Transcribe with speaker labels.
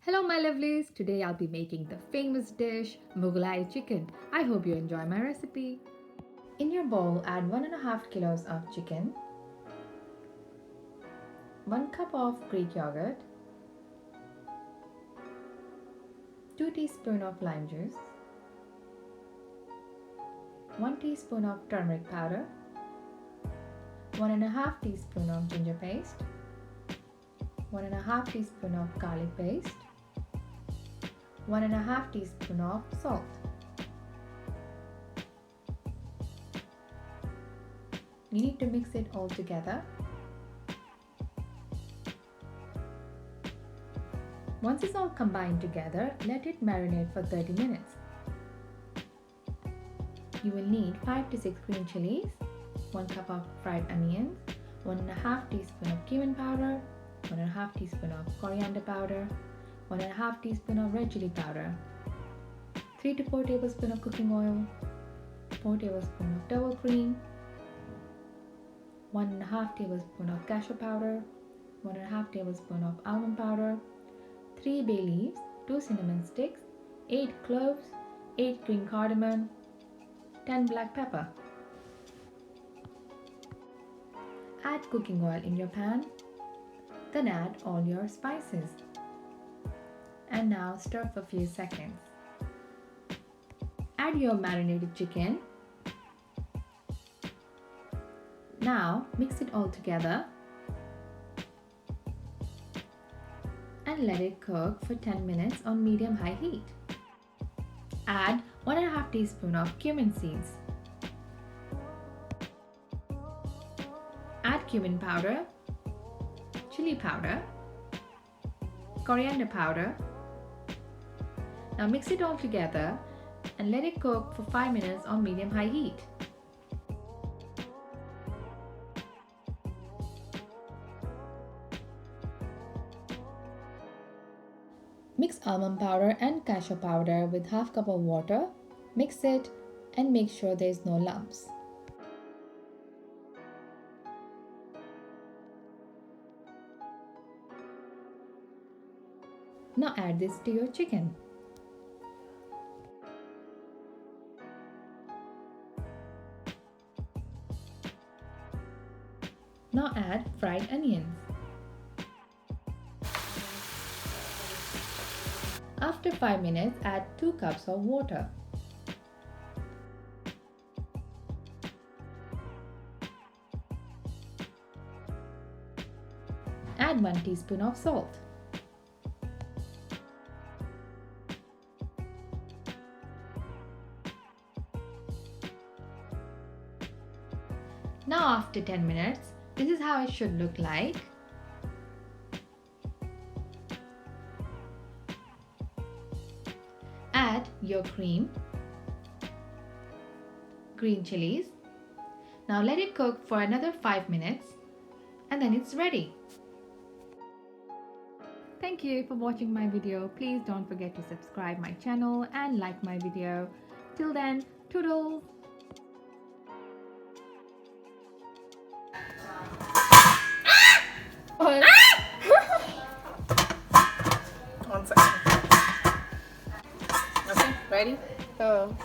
Speaker 1: Hello my lovelies, today I'll be making the famous dish Mughlai chicken. I hope you enjoy my recipe. In your bowl add 1.5 kilos of chicken, 1 cup of Greek yogurt, 2 teaspoons of lime juice, 1 teaspoon of turmeric powder, 1.5 teaspoon of ginger paste, 1.5 teaspoon of garlic paste, 1.5 teaspoon of salt. You need to mix it all together. Once it's all combined together, let it marinate for 30 minutes. You will need 5 to 6 green chilies, 1 cup of fried onions, 1.5 teaspoon of cumin powder, 1.5 teaspoon of coriander powder, 1.5 teaspoon of red chili powder, 3 to 4 tablespoons of cooking oil, 4 tablespoons of double cream, 1.5 tablespoon of cashew powder, 1.5 tablespoon of almond powder, 3 bay leaves, 2 cinnamon sticks, 8 cloves, 8 green cardamom, 10 black pepper. Add cooking oil in your pan, then add all your spices. And now stir for a few seconds. Add your marinated chicken. Now mix it all together and let it cook for 10 minutes on medium-high heat. Add 1.5 teaspoon of cumin seeds. Add cumin powder, chili powder, coriander powder. Now mix it all together and let it cook for 5 minutes on medium-high heat. Mix almond powder and cashew powder with half cup of water. Mix it and make sure there is no lumps. Now add this to your chicken. Now add fried onions. After 5 minutes, add 2 cups of water. Add 1 teaspoon of salt. Now after 10 minutes, this is how it should look like. Add your cream, green chilies. Now let it cook for another 5 minutes and then it's ready. Thank you for watching my video. Please don't forget to subscribe my channel and like my video. Till then, toodles!
Speaker 2: One second. Okay, ready? Go.